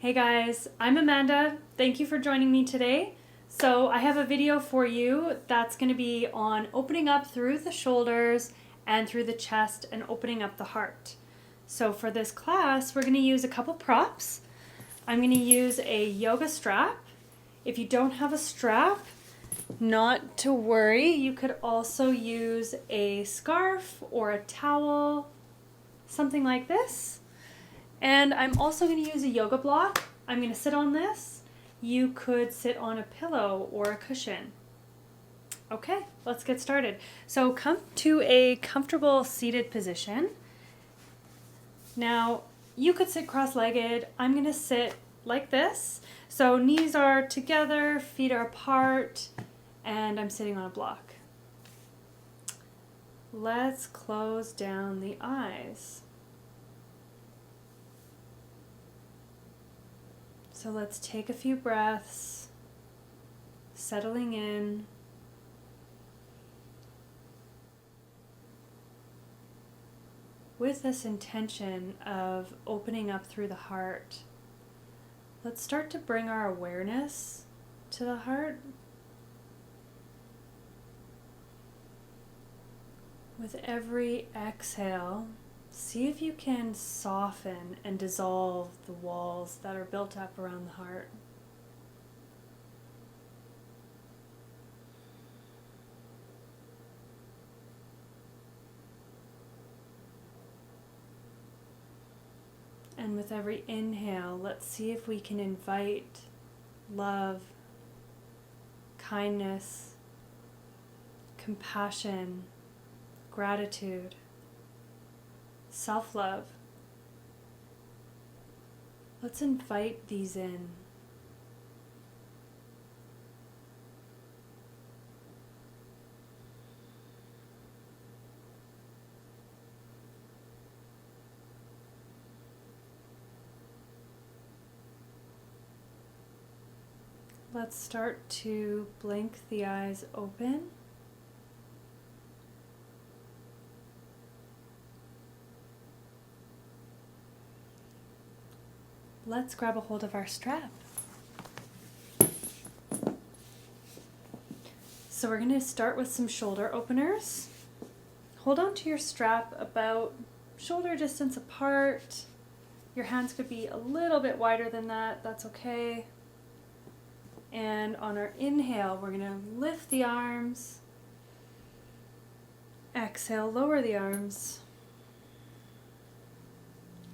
Hey guys, I'm Amanda. Thank you for joining me today. So I have a video for you that's going to be on opening up through the shoulders and through the chest and opening up the heart. So for this class, we're going to use a couple props. I'm going to use a yoga strap. If you don't have a strap, not to worry. You could also use a scarf or a towel, something like this. And I'm also going to use a yoga block. I'm going to sit on this. You could sit on a pillow or a cushion. Okay, let's get started. So come to a comfortable seated position. Now, you could sit cross-legged. I'm going to sit like this. So knees are together, feet are apart, and I'm sitting on a block. Let's close down the eyes. So let's take a few breaths, settling in. With this intention of opening up through the heart, let's start to bring our awareness to the heart. With every exhale, see if you can soften and dissolve the walls that are built up around the heart. And with every inhale, let's see if we can invite love, kindness, compassion, gratitude, self-love. Let's invite these in. Let's start to blink the eyes open. Let's grab a hold of our strap. So we're going to start with some shoulder openers. Hold on to your strap about shoulder distance apart. Your hands could be a little bit wider than that, that's okay. And on our inhale, we're going to lift the arms. Exhale, lower the arms.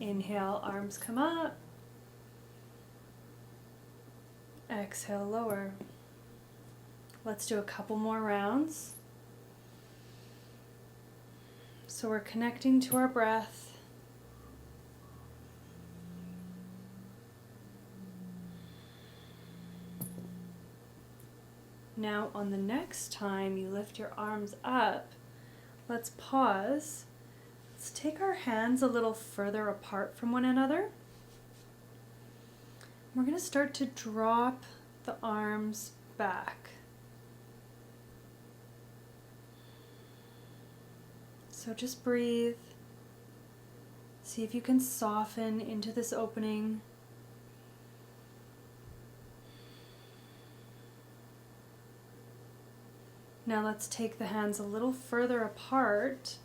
Inhale, arms come up. Exhale, lower. Let's do a couple more rounds. So we're connecting to our breath. Now on the next time you lift your arms up, let's pause. Let's take our hands a little further apart from one another. We're going to start to drop the arms back. So just breathe. See if you can soften into this opening. Now let's take the hands a little further apart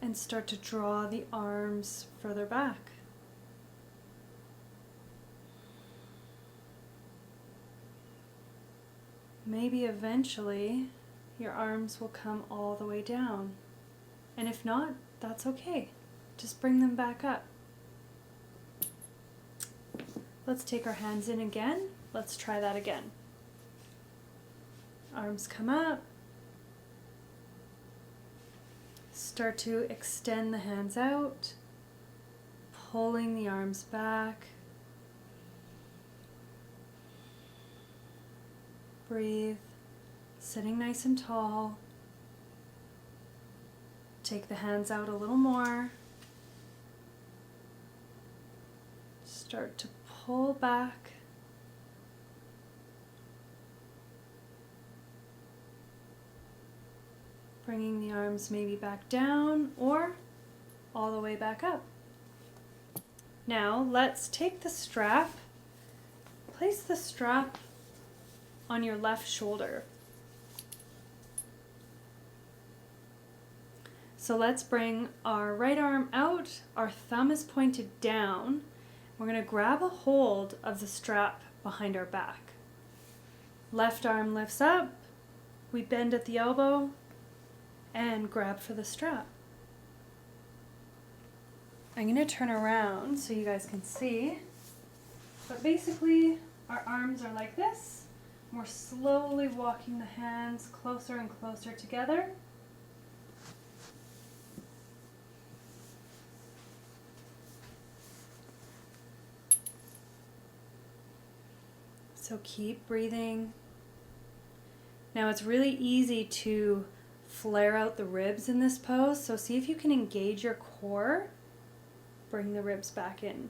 and start to draw the arms further back. Maybe eventually your arms will come all the way down. And if not, that's okay. Just bring them back up. Let's take our hands in again. Let's try that again. Arms come up. Start to extend the hands out, pulling the arms back. Breathe, sitting nice and tall. Take the hands out a little more. Start to pull back. Bringing the arms maybe back down or all the way back up. Now let's take the strap, place the strap on your left shoulder. So let's bring our right arm out, our thumb is pointed down. We're going to grab a hold of the strap behind our back. Left arm lifts up, we bend at the elbow and grab for the strap. I'm going to turn around so you guys can see, but basically our arms are like this. We're slowly walking the hands closer and closer together. So keep breathing. Now it's really easy to flare out the ribs in this pose, so see if you can engage your core. Bring the ribs back in.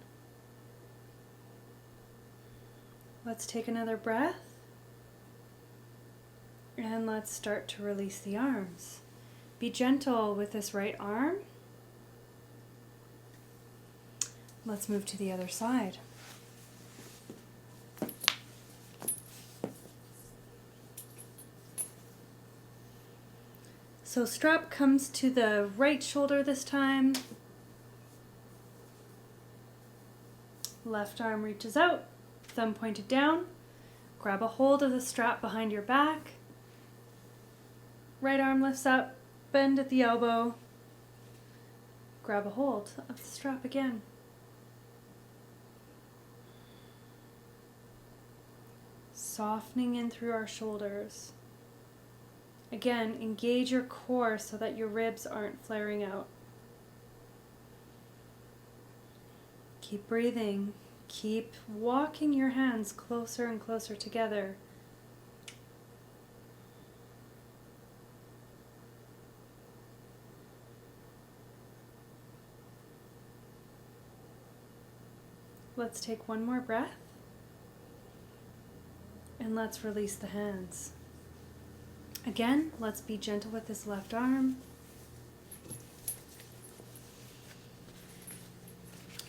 Let's take another breath. And let's start to release the arms. Be gentle with this right arm. Let's move to the other side. So strap comes to the right shoulder this time. Left arm reaches out, thumb pointed down. Grab a hold of the strap behind your back. Right arm lifts up, bend at the elbow. Grab a hold of the strap again. Softening in through our shoulders. Again, engage your core so that your ribs aren't flaring out. Keep breathing. Keep walking your hands closer and closer together. Let's take one more breath. And let's release the hands. Again, let's be gentle with this left arm.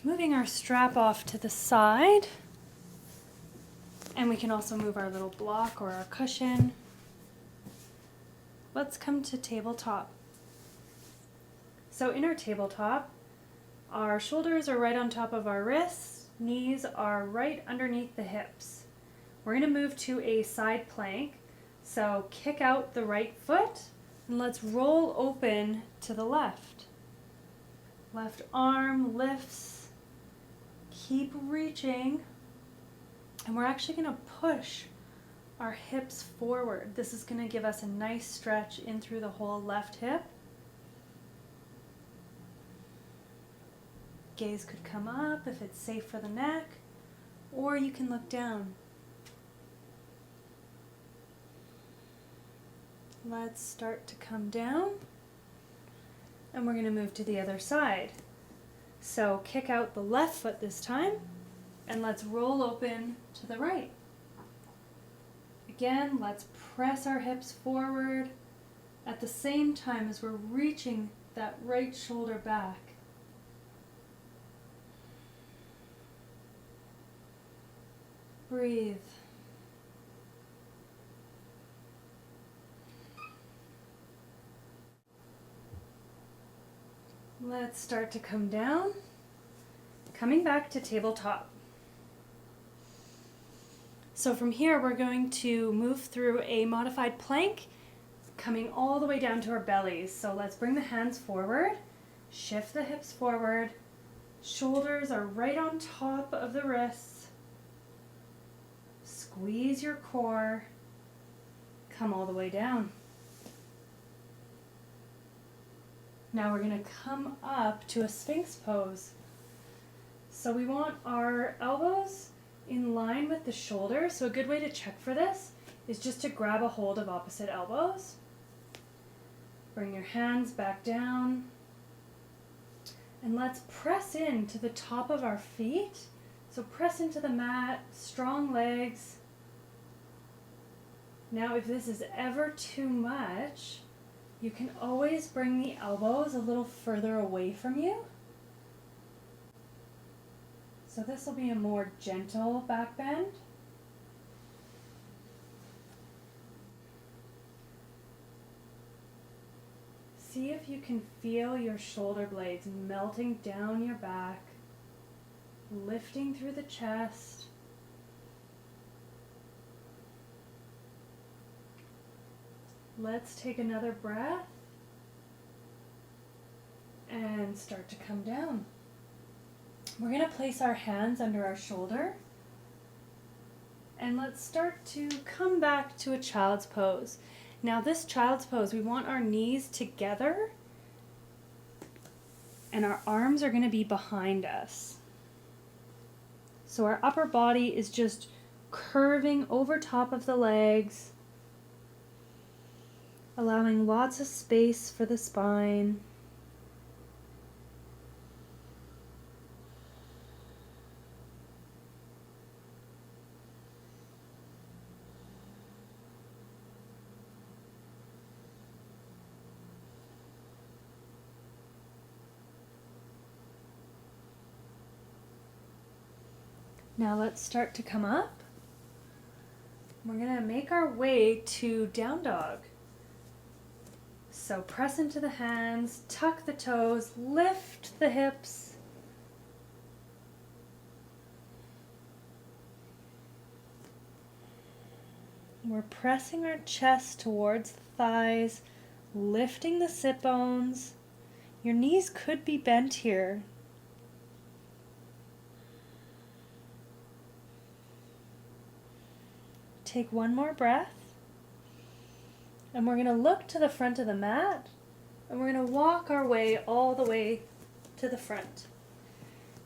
Moving our strap off to the side. And we can also move our little block or our cushion. Let's come to tabletop. So in our tabletop, our shoulders are right on top of our wrists, knees are right underneath the hips. We're going to move to a side plank. So kick out the right foot and let's roll open to the left. Left arm lifts. Keep reaching. And we're actually going to push our hips forward. This is going to give us a nice stretch in through the whole left hip. Gaze could come up if it's safe for the neck, or you can look down. Let's start to come down, and we're going to move to the other side. So kick out the left foot this time, and let's roll open to the right. Again, let's press our hips forward at the same time as we're reaching that right shoulder back. Breathe. Let's start to come down, coming back to tabletop. So from here, we're going to move through a modified plank, coming all the way down to our bellies. So let's bring the hands forward, shift the hips forward, shoulders are right on top of the wrists, squeeze your core, come all the way down. Now we're going to come up to a Sphinx pose. So we want our elbows in line with the shoulders. So a good way to check for this is just to grab a hold of opposite elbows. Bring your hands back down. And let's press in to the top of our feet. So press into the mat, strong legs. Now if this is ever too much, you can always bring the elbows a little further away from you. So this will be a more gentle back bend. See if you can feel your shoulder blades melting down your back, lifting through the chest. Let's take another breath and start to come down. We're going to place our hands under our shoulder and let's start to come back to a child's pose. Now this child's pose, we want our knees together and our arms are going to be behind us. So our upper body is just curving over top of the legs, allowing lots of space for the spine. Now let's start to come up. We're going to make our way to down dog. So press into the hands, tuck the toes, lift the hips. We're pressing our chest towards the thighs, lifting the sit bones. Your knees could be bent here. Take one more breath. And we're going to look to the front of the mat and we're going to walk our way all the way to the front.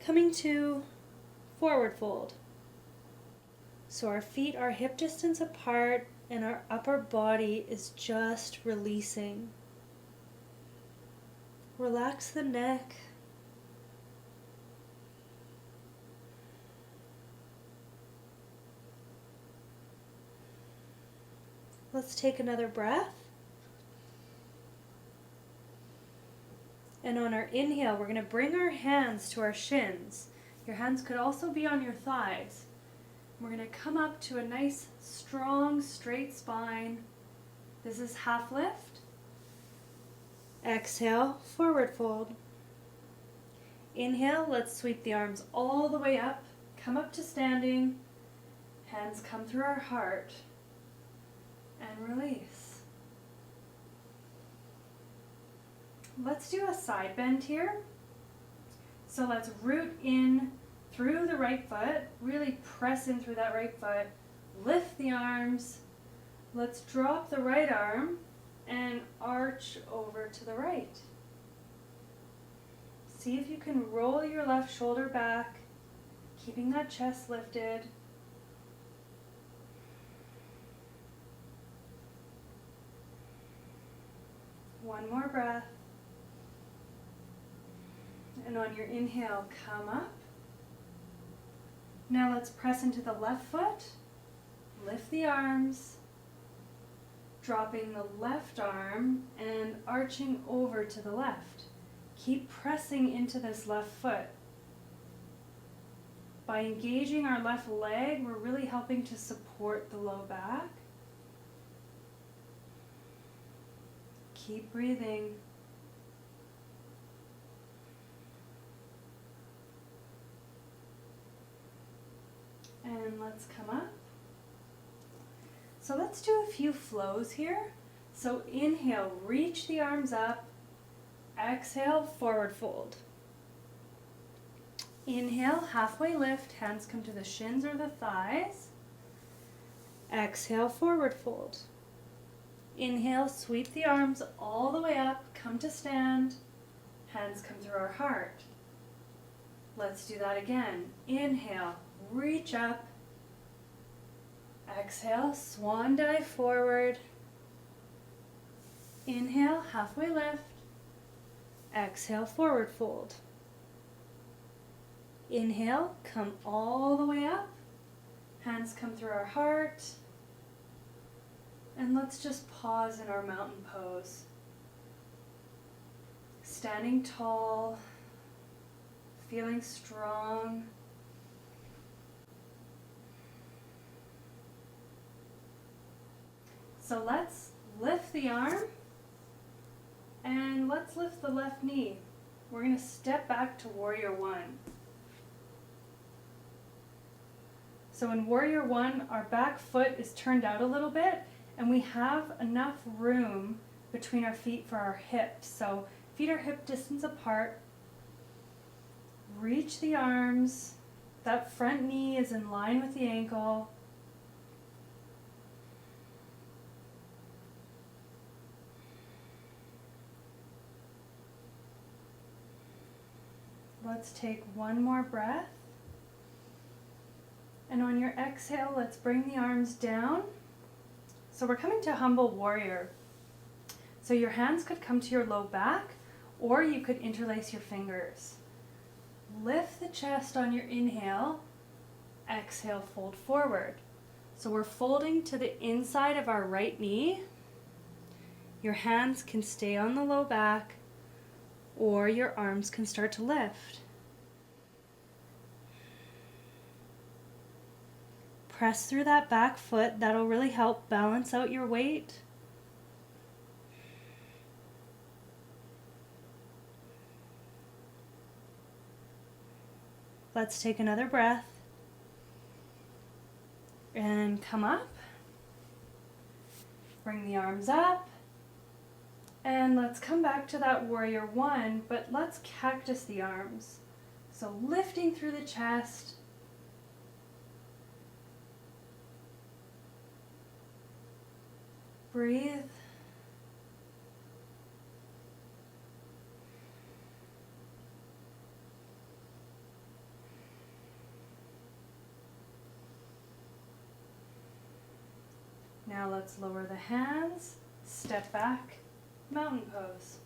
Coming to forward fold. So our feet are hip distance apart and our upper body is just releasing. Relax the neck. Let's take another breath. And on our inhale, we're going to bring our hands to our shins. Your hands could also be on your thighs. We're going to come up to a nice, strong, straight spine. This is half lift. Exhale, forward fold. Inhale, let's sweep the arms all the way up. Come up to standing. Hands come through our heart. And release. Let's do a side bend here. So let's root in through the right foot, really press in through that right foot, lift the arms. Let's drop the right arm and arch over to the right. See if you can roll your left shoulder back, keeping that chest lifted. One more breath. And on your inhale, come up. Now let's press into the left foot. Lift the arms. Dropping the left arm and arching over to the left. Keep pressing into this left foot. By engaging our left leg, we're really helping to support the low back. Keep breathing. And let's come up. So let's do a few flows here. So inhale, reach the arms up. Exhale, forward fold. Inhale, halfway lift, hands come to the shins or the thighs. Exhale, forward fold. Inhale, sweep the arms all the way up, come to stand. Hands come through our heart. Let's do that again. Inhale, reach up. Exhale, swan dive forward. Inhale, halfway lift. Exhale, forward fold. Inhale, come all the way up. Hands come through our heart. And let's just pause in our mountain pose. Standing tall, feeling strong. So let's lift the arm and let's lift the left knee. We're going to step back to Warrior One. So in Warrior One, our back foot is turned out a little bit and we have enough room between our feet for our hips. So feet are hip distance apart. Reach the arms. That front knee is in line with the ankle. Let's take one more breath. And on your exhale, let's bring the arms down. So we're coming to Humble Warrior. So your hands could come to your low back, or you could interlace your fingers. Lift the chest on your inhale. Exhale, fold forward. So we're folding to the inside of our right knee. Your hands can stay on the low back, or your arms can start to lift. Press through that back foot. That'll really help balance out your weight. Let's take another breath and come up. Bring the arms up. And let's come back to that Warrior One, but let's cactus the arms. So lifting through the chest. Breathe. Now let's lower the hands, step back, mountain pose.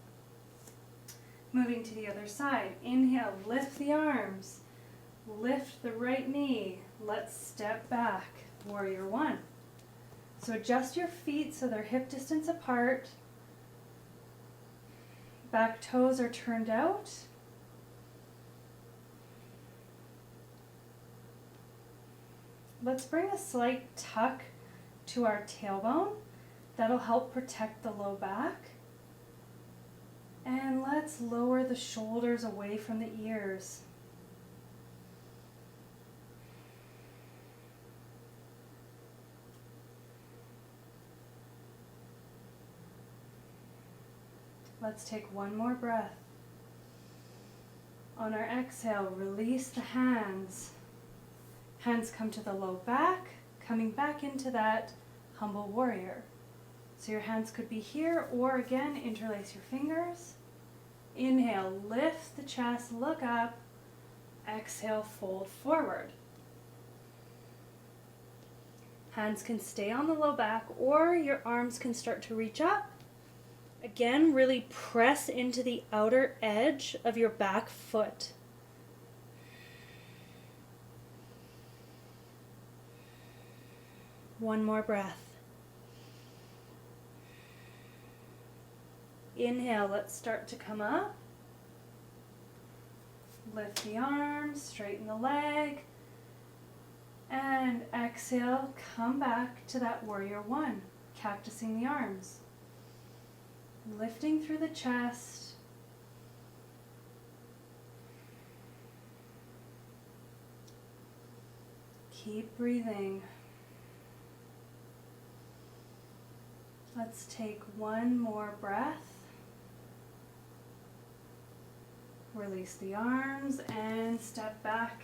Moving to the other side, inhale, lift the arms, lift the right knee, let's step back, Warrior One. So adjust your feet so they're hip distance apart, back toes are turned out. Let's bring a slight tuck to our tailbone. That'll help protect the low back. And let's lower the shoulders away from the ears. Let's take one more breath. On our exhale, release the hands. Hands come to the low back, coming back into that Humble Warrior. So your hands could be here, or again, interlace your fingers. Inhale, lift the chest, look up. Exhale, fold forward. Hands can stay on the low back, or your arms can start to reach up. Again, really press into the outer edge of your back foot. One more breath. Inhale, let's start to come up. Lift the arms, straighten the leg. And exhale, come back to that Warrior One, cactusing the arms. Lifting through the chest. Keep breathing. Let's take one more breath. Release the arms and step back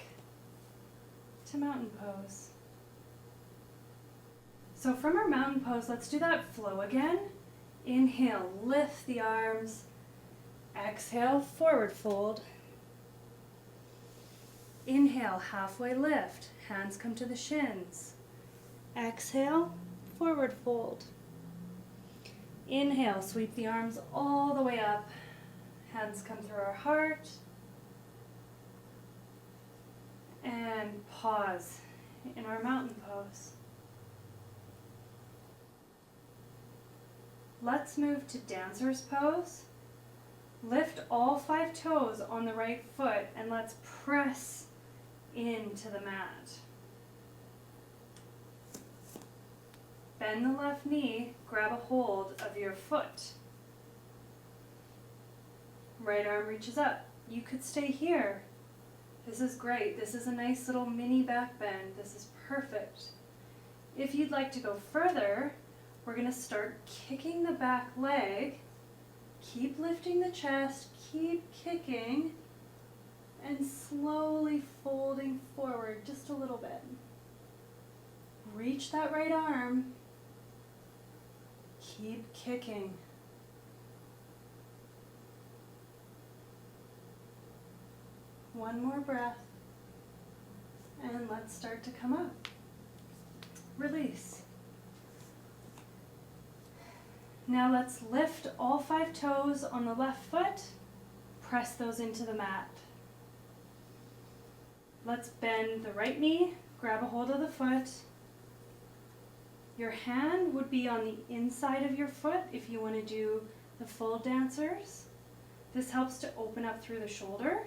to mountain pose. So from our mountain pose, let's do that flow again. Inhale, lift the arms. Exhale, forward fold. Inhale, halfway lift. Hands come to the shins. Exhale, forward fold. Inhale, sweep the arms all the way up. Hands come through our heart. And pause in our mountain pose. Let's move to dancer's pose. Lift all 5 toes on the right foot and let's press into the mat. Bend the left knee, grab a hold of your foot. Right arm reaches up. You could stay here. This is great. This is a nice little mini back bend. This is perfect. If you'd like to go further, we're going to start kicking the back leg. Keep lifting the chest, keep kicking, and slowly folding forward just a little bit. Reach that right arm. Keep kicking. One more breath. And let's start to come up. Release. Now let's lift all 5 toes on the left foot. Press those into the mat. Let's bend the right knee. Grab a hold of the foot. Your hand would be on the inside of your foot if you want to do the full dancers. This helps to open up through the shoulder.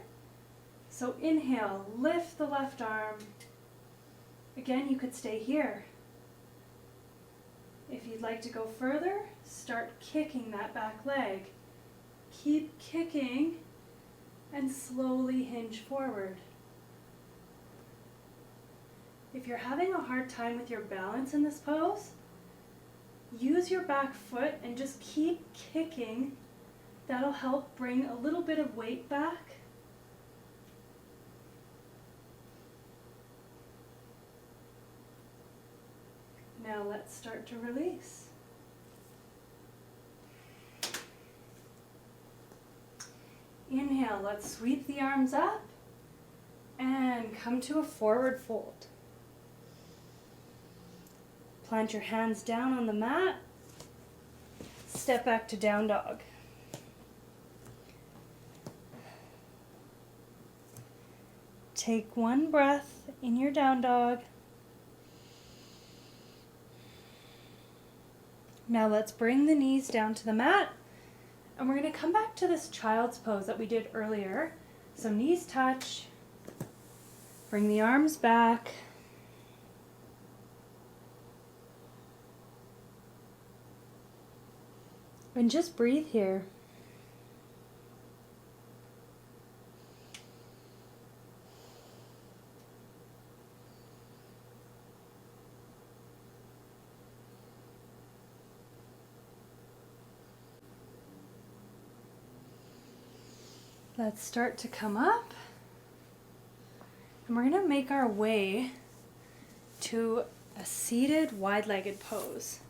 So inhale, lift the left arm. Again, you could stay here. If you'd like to go further, start kicking that back leg. Keep kicking and slowly hinge forward. If you're having a hard time with your balance in this pose, use your back foot and just keep kicking. That'll help bring a little bit of weight back. Now let's start to release. Inhale, let's sweep the arms up and come to a forward fold. Plant your hands down on the mat. Step back to down dog. Take one breath in your down dog. Now let's bring the knees down to the mat, and we're going to come back to this child's pose that we did earlier. So knees touch, bring the arms back, and just breathe here. Let's start to come up, and we're going to make our way to a seated wide-legged pose.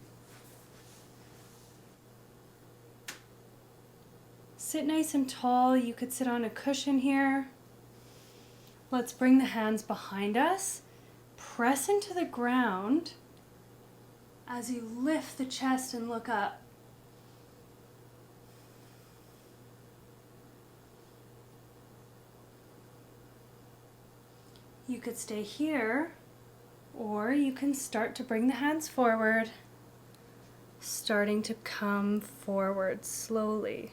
Sit nice and tall. You could sit on a cushion here. Let's bring the hands behind us. Press into the ground as you lift the chest and look up. You could stay here, or you can start to bring the hands forward, starting to come forward slowly.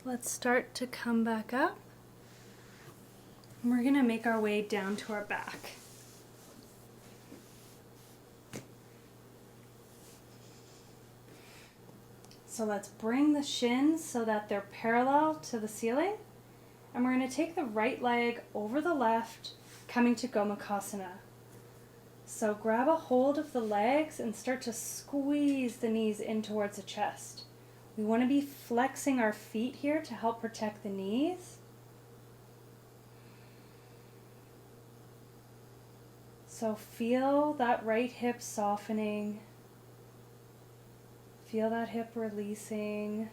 Let's start to come back up. And we're going to make our way down to our back. So let's bring the shins so that they're parallel to the ceiling. And we're going to take the right leg over the left, coming to Gomukhasana. So grab a hold of the legs and start to squeeze the knees in towards the chest. We want to be flexing our feet here to help protect the knees. So feel that right hip softening. Feel that hip releasing.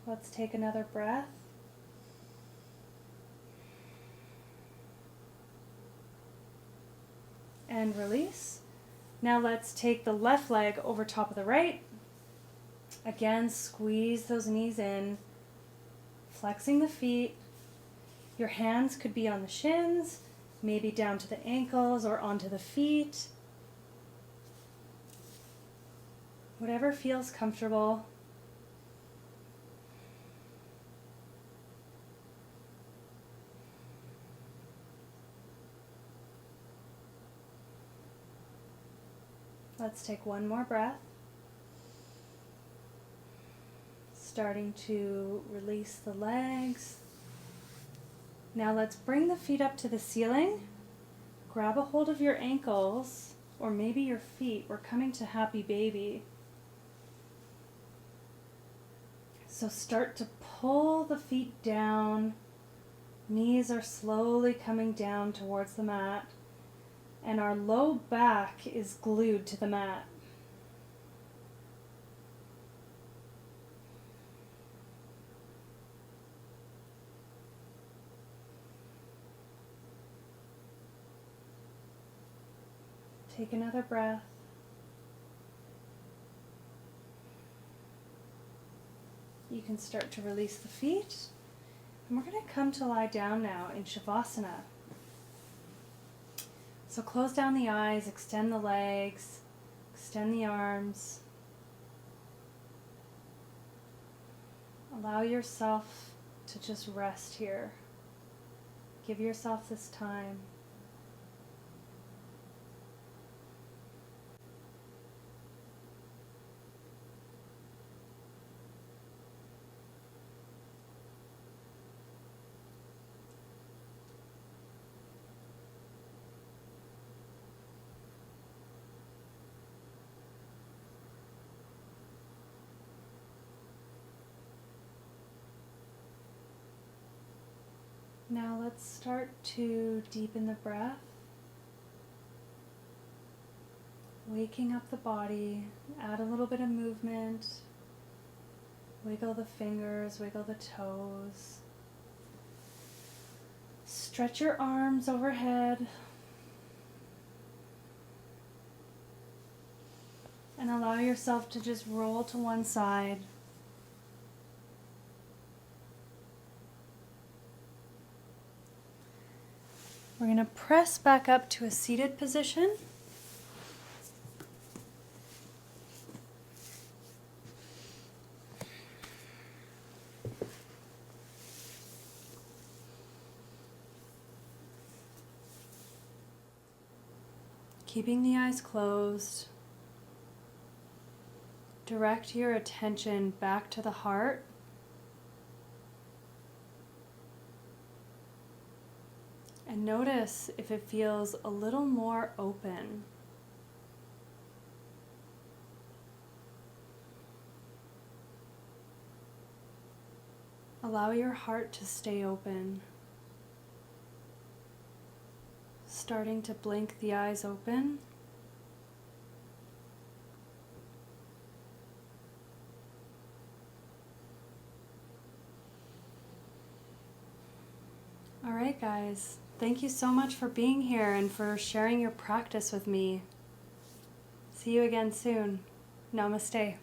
Let's take another breath. And release. Now let's take the left leg over top of the right, Again, squeeze those knees in, flexing the feet. Your hands could be on the shins, maybe down to the ankles or onto the feet. Whatever feels comfortable. Let's take one more breath. Starting to release the legs. Now let's bring the feet up to the ceiling. Grab a hold of your ankles or maybe your feet. We're coming to happy baby. So start to pull the feet down. Knees are slowly coming down towards the mat. And our low back is glued to the mat. Take another breath. You can start to release the feet. And we're going to come to lie down now in Shavasana. So close down the eyes, extend the legs, extend the arms. Allow yourself to just rest here. Give yourself this time. Now let's start to deepen the breath, waking up the body, add a little bit of movement, wiggle the fingers, wiggle the toes, stretch your arms overhead, and allow yourself to just roll to one side. We're going to press back up to a seated position. Keeping the eyes closed. Direct your attention back to the heart. And notice if it feels a little more open. Allow your heart to stay open. Starting to blink the eyes open. All right, guys. Thank you so much for being here and for sharing your practice with me. See you again soon. Namaste.